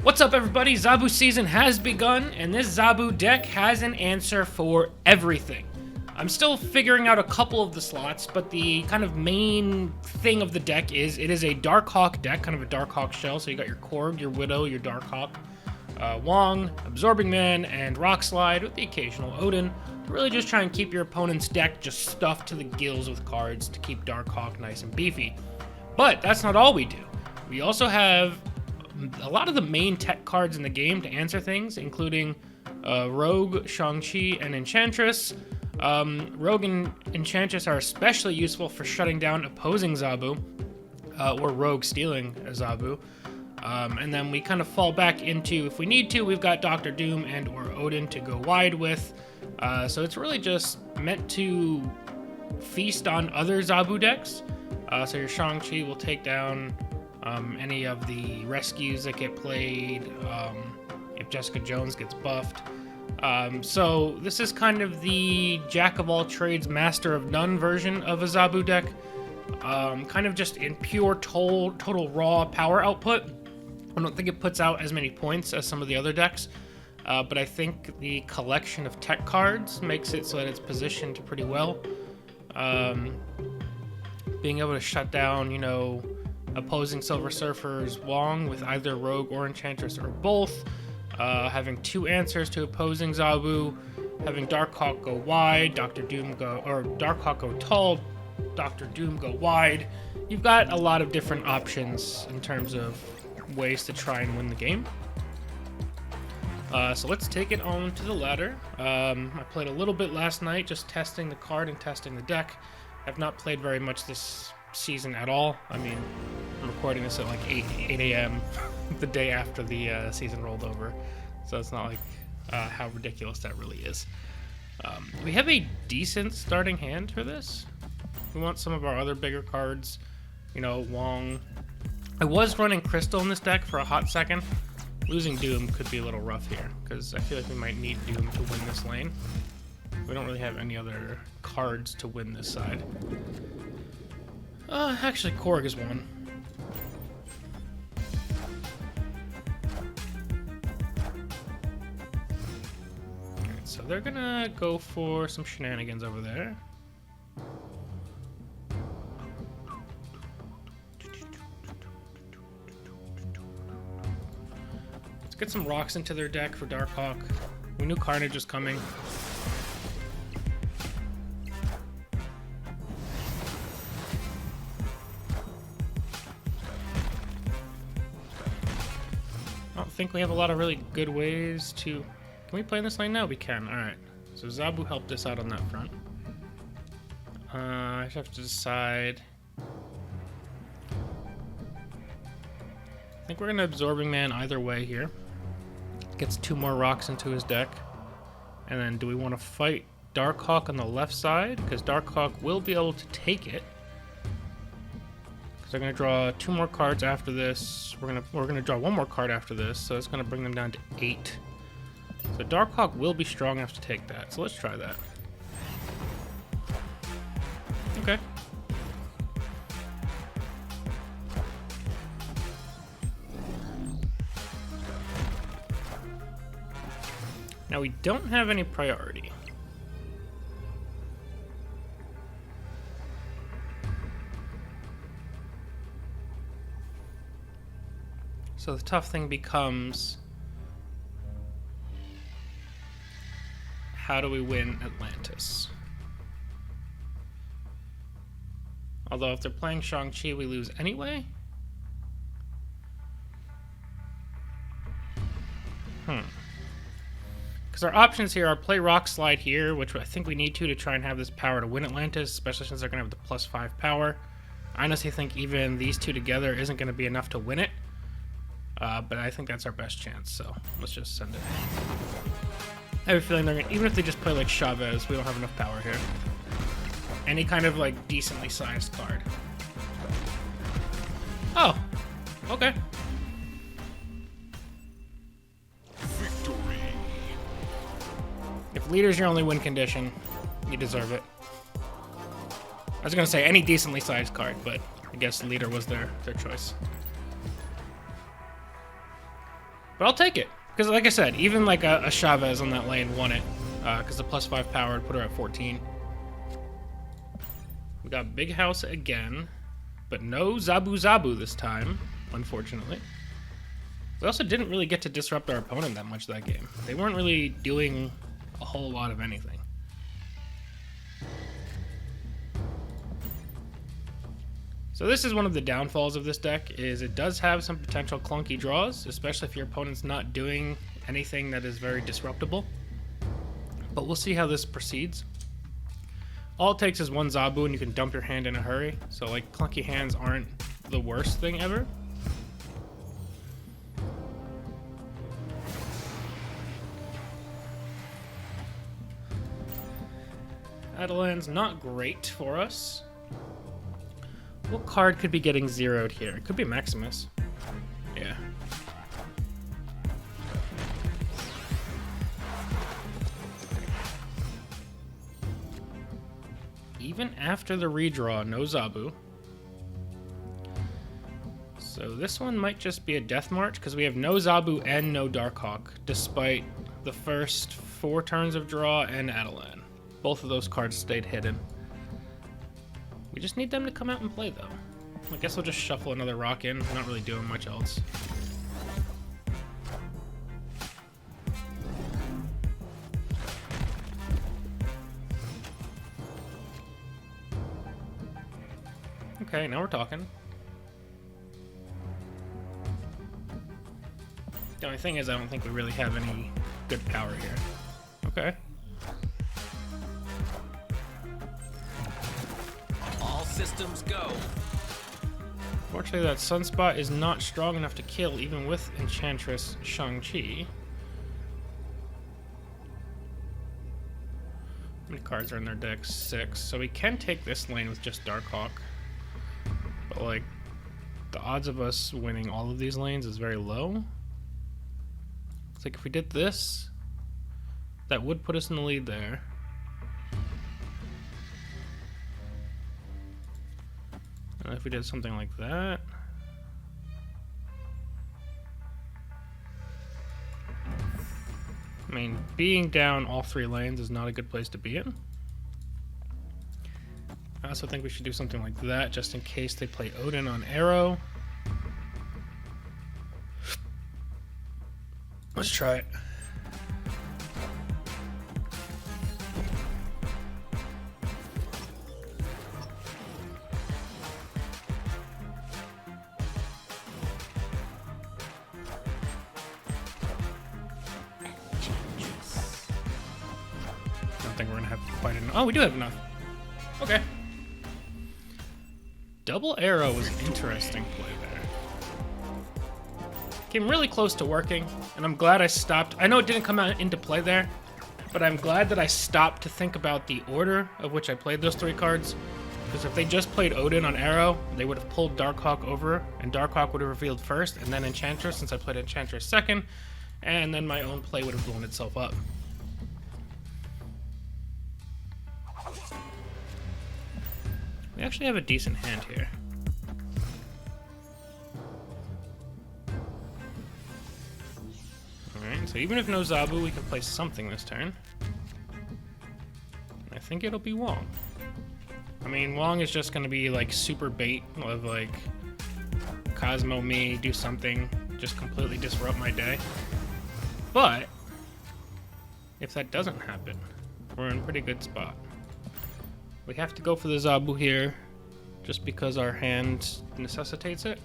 What's up, everybody? Zabu season has begun, and this Zabu deck has an answer for everything. I'm still figuring out a couple of the slots, but the kind of main thing of the deck is it is a Darkhawk deck, kind of a Darkhawk shell. So you got your Korg, your Widow, your Darkhawk, Wong, Absorbing Man, and Rock Slide with the occasional Odin to really just try and keep your opponent's deck just stuffed to the gills with cards to keep Darkhawk nice and beefy. But that's not all we do. We also have a lot of the main tech cards in the game to answer things, including Rogue, Shang-Chi, and Enchantress. Rogue and Enchantress are especially useful for shutting down opposing Zabu, or Rogue stealing a Zabu. And then we kind of fall back into, if we need to, we've got Dr. Doom and or Odin to go wide with. So it's really just meant to feast on other Zabu decks. So your Shang-Chi will take down any of the rescues that get played, if Jessica Jones gets buffed. So this is kind of the jack of all trades, master of none version of a Zabu deck. Kind of just in pure total raw power output. I don't think it puts out as many points as some of the other decks, but I think the collection of tech cards makes it so that it's positioned pretty well. Being able to shut down, opposing Silver Surfer's Wong with either Rogue or Enchantress or both, having two answers to opposing Zabu, having Darkhawk go wide, Darkhawk go tall, Dr. Doom go wide. You've got a lot of different options in terms of ways to try and win the game. So let's take it on to the ladder. I played a little bit last night, just testing the card and testing the deck. I've not played very much this season at all. I mean, I'm recording this at like 8 a.m. the day after the season rolled over, so it's not like how ridiculous that really is. We have a decent starting hand for this. We want some of our other bigger cards, Wong. I was running Crystal in this deck for a hot second. Losing Doom could be a little rough here, because I feel like we might need Doom to win this lane. We don't really have any other cards to win this side. Actually, Korg is one. Alright, so they're gonna go for some shenanigans over there. Let's get some rocks into their deck for Darkhawk. We knew Carnage was coming. I don't think we have a lot of really good ways to... Can we play in this lane now? We can. Alright. So Zabu helped us out on that front. I just have to decide... I think we're going to Absorbing Man either way here. Gets two more rocks into his deck. And then do we want to fight Darkhawk on the left side? Because Darkhawk will be able to take it. They're gonna draw two more cards after this. We're gonna draw one more card after this, so it's gonna bring them down to 8. So Darkhawk will be strong enough to take that. So let's try that. Okay. Now we don't have any priority. So the tough thing becomes, how do we win Atlantis? Although if they're playing Shang-Chi, we lose anyway? Because our options here are play Rock Slide here, which I think we need to try and have this power to win Atlantis, especially since they're going to have the +5 power. I honestly think even these two together isn't going to be enough to win it. But I think that's our best chance, so let's just send it. I have a feeling they're gonna, even if they just play like Chavez, we don't have enough power here. Any kind of like decently sized card. Oh, okay. Victory. If leader's your only win condition, you deserve it. I was gonna say any decently sized card, but I guess leader was their choice. But I'll take it. Because like I said, even like a Chavez on that lane won it. Because the +5 power would put her at 14. We got Big House again. But no Zabu this time, unfortunately. We also didn't really get to disrupt our opponent that much that game. They weren't really doing a whole lot of anything. So this is one of the downfalls of this deck, is it does have some potential clunky draws, especially if your opponent's not doing anything that is very disruptible. But we'll see how this proceeds. All it takes is one Zabu and you can dump your hand in a hurry. So like clunky hands aren't the worst thing ever. Adelan's not great for us. What card could be getting zeroed here? It could be Maximus. Yeah. Even after the redraw, no Zabu. So this one might just be a Death March because we have no Zabu and no Darkhawk, despite the first 4 turns of draw and Adelan. Both of those cards stayed hidden. We just need them to come out and play, though. I guess we'll just shuffle another rock in. We're not really doing much else. Okay, now we're talking. The only thing is I don't think we really have any good power here. Okay. Systems go. Fortunately, that Sunspot is not strong enough to kill even with Enchantress Shang-Chi. How many cards are in their deck? 6. So we can take this lane with just Darkhawk. But like, the odds of us winning all of these lanes is very low. It's like if we did this, that would put us in the lead there. And if we did something like that. I mean, being down all 3 lanes is not a good place to be in. I also think we should do something like that just in case they play Odin on Arrow. Let's try it. We're gonna have quite enough. Oh, we do have enough. Okay. Double arrow was an interesting play there. Came really close to working, and I'm glad I stopped. I know it didn't come out into play there, but I'm glad that I stopped to think about the order of which I played those 3 cards. Because if they just played Odin on arrow, they would have pulled Darkhawk over, and Darkhawk would have revealed first, and then Enchantress, since I played Enchantress second, and then my own play would have blown itself up. We actually have a decent hand here. Alright, so even if no Zabu, we can play something this turn. I think it'll be Wong. I mean, Wong is just going to be like super bait of like Cosmo me, do something, just completely disrupt my day. But if that doesn't happen, we're in a pretty good spot. We have to go for the Zabu here, just because our hand necessitates it.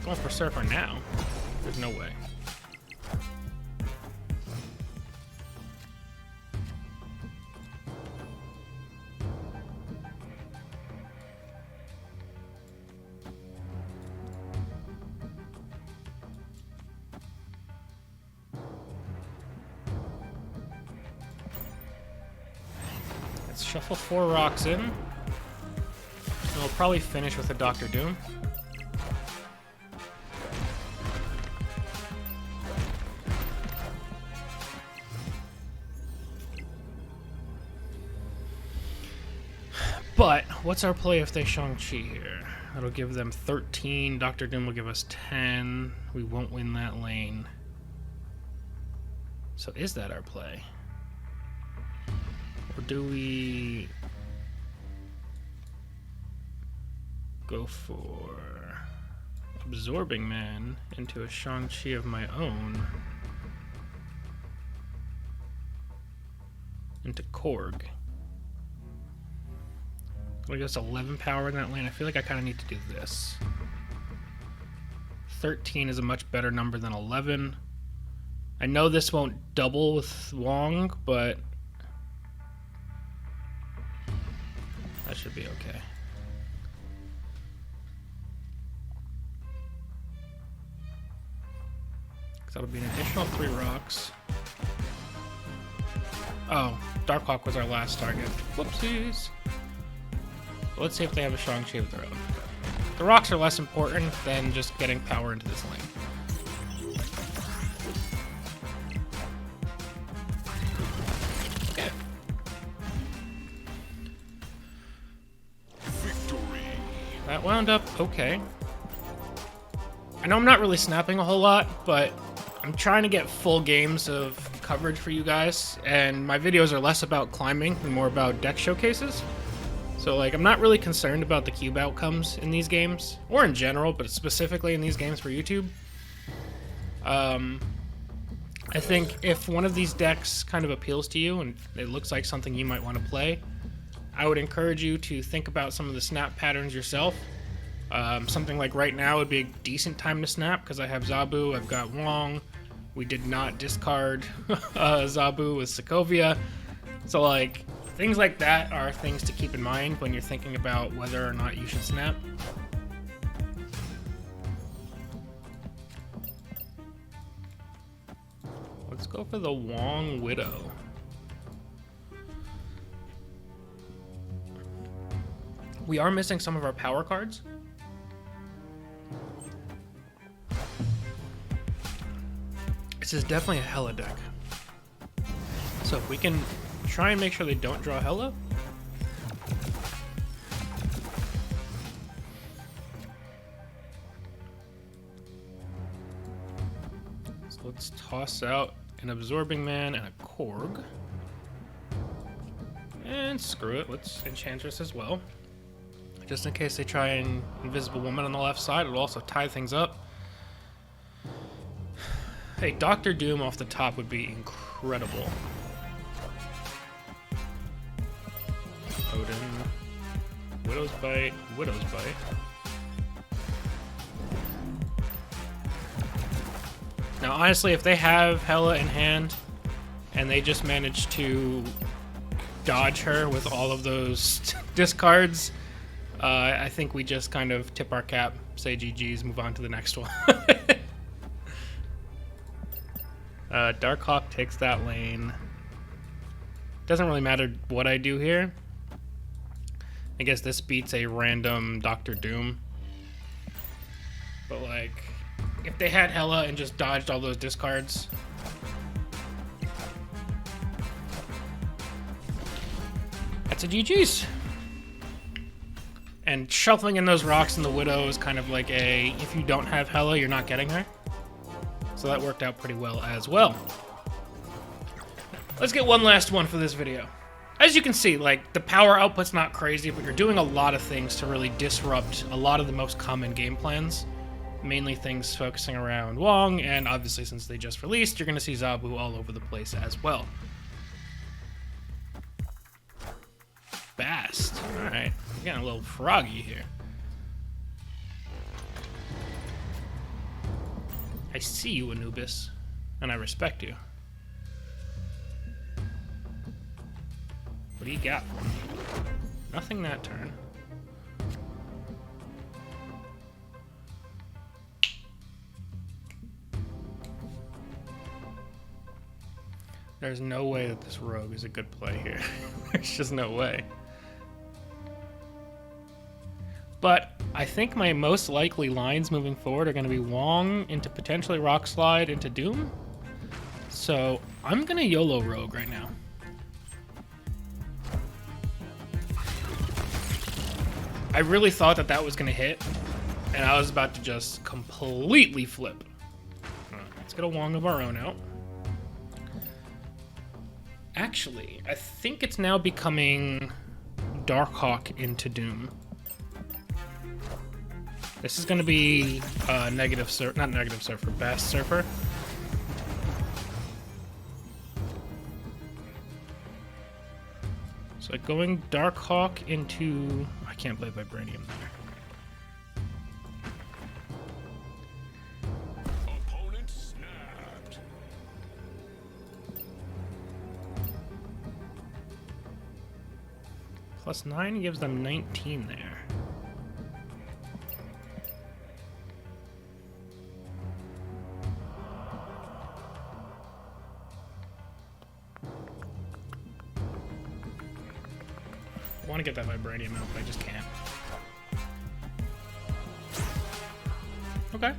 Going for Surfer now. There's no way. Let's shuffle 4 rocks in. And we'll probably finish with a Dr. Doom. But what's our play if they Shang-Chi here? That'll give them 13. Dr. Doom will give us 10. We won't win that lane. So is that our play? Or do we go for Absorbing Man into a Shang-Chi of my own? Into Korg. I guess 11 power in that lane. I feel like I kind of need to do this. 13 is a much better number than 11. I know this won't double with Wong, but that should be okay. Because that'll be an additional 3 rocks. Oh, Darkhawk was our last target. Whoopsies. Let's see if they have a Shang-Chi of their own. The rocks are less important than just getting power into this lane. Okay. Victory. That wound up okay. I know I'm not really snapping a whole lot, but I'm trying to get full games of coverage for you guys, and my videos are less about climbing and more about deck showcases. So, like, I'm not really concerned about the cube outcomes in these games, or in general, but specifically in these games for YouTube. I think if one of these decks kind of appeals to you and it looks like something you might want to play, I would encourage you to think about some of the snap patterns yourself. Something like right now would be a decent time to snap because I have Zabu, I've got Wong. We did not discard Zabu with Sokovia. So, like, things like that are things to keep in mind when you're thinking about whether or not you should snap. Let's go for the Wong Widow. We are missing some of our power cards. This is definitely a Hela deck. So if we can try and make sure they don't draw Hela. So let's toss out an Absorbing Man and a Korg. And screw it, let's Enchantress as well. Just in case they try an Invisible Woman on the left side, it'll also tie things up. Hey, Dr. Doom off the top would be incredible. Odin. Widow's Bite. Widow's Bite. Now, honestly, if they have Hela in hand, and they just manage to dodge her with all of those discards, I think we just kind of tip our cap, say GG's, move on to the next one. Darkhawk takes that lane. Doesn't really matter what I do here. I guess this beats a random Dr. Doom. But, like, if they had Hela and just dodged all those discards, that's a GG's. And shuffling in those rocks in the Widow is kind of like a, if you don't have Hela, you're not getting her. So that worked out pretty well as well. Let's get one last one for this video. As you can see, like, the power output's not crazy, but you're doing a lot of things to really disrupt a lot of the most common game plans. Mainly things focusing around Wong, and obviously since they just released, you're going to see Zabu all over the place as well. Bast. Alright, getting a little froggy here. I see you, Anubis, and I respect you. What do you got for me? Nothing that turn. There's no way that this rogue is a good play here. There's just no way. But I think my most likely lines moving forward are going to be Wong into potentially Rock Slide into Doom. So I'm going to YOLO Rogue right now. I really thought that that was going to hit, and I was about to just completely flip. Let's get a Wong of our own out. Actually, I think it's now becoming Darkhawk into Doom. This is going to be not negative surfer, best surfer. So going Darkhawk into... I can't play Vibranium there. Opponent snapped. +9 gives them 19 there. I want to get that Vibranium out, but I just can't. Okay.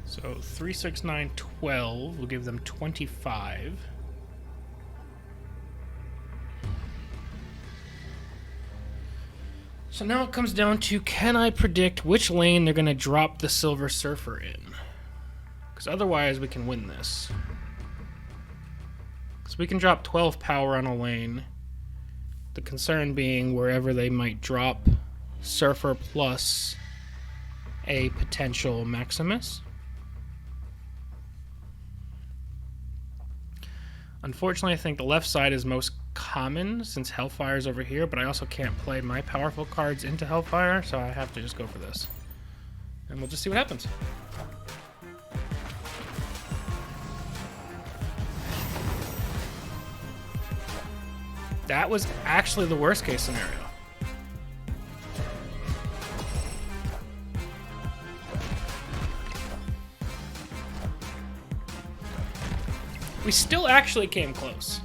So 3, 6, 9, 12 will give them 25. So now it comes down to, can I predict which lane they're going to drop the Silver Surfer in? Because otherwise we can win this. Because we can drop 12 power on a lane. The concern being wherever they might drop Surfer plus a potential Maximus. Unfortunately, I think the left side is most common since Hellfire's over here, but I also can't play my powerful cards into Hellfire, so I have to just go for this. And we'll just see what happens. That was actually the worst case scenario. We still actually came close.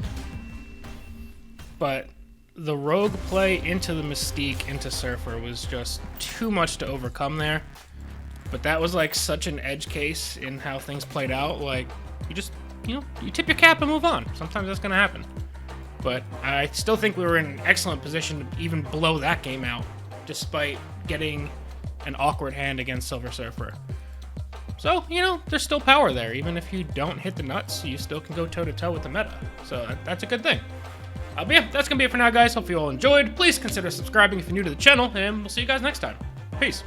But the rogue play into the Mystique into Surfer was just too much to overcome there. But that was like such an edge case in how things played out. Like, you just, you tip your cap and move on. Sometimes that's going to happen. But I still think we were in an excellent position to even blow that game out, despite getting an awkward hand against Silver Surfer. So, there's still power there. Even if you don't hit the nuts, you still can go toe-to-toe with the meta. So that's a good thing. But yeah, that's going to be it for now, guys. Hope you all enjoyed. Please consider subscribing if you're new to the channel, and we'll see you guys next time. Peace.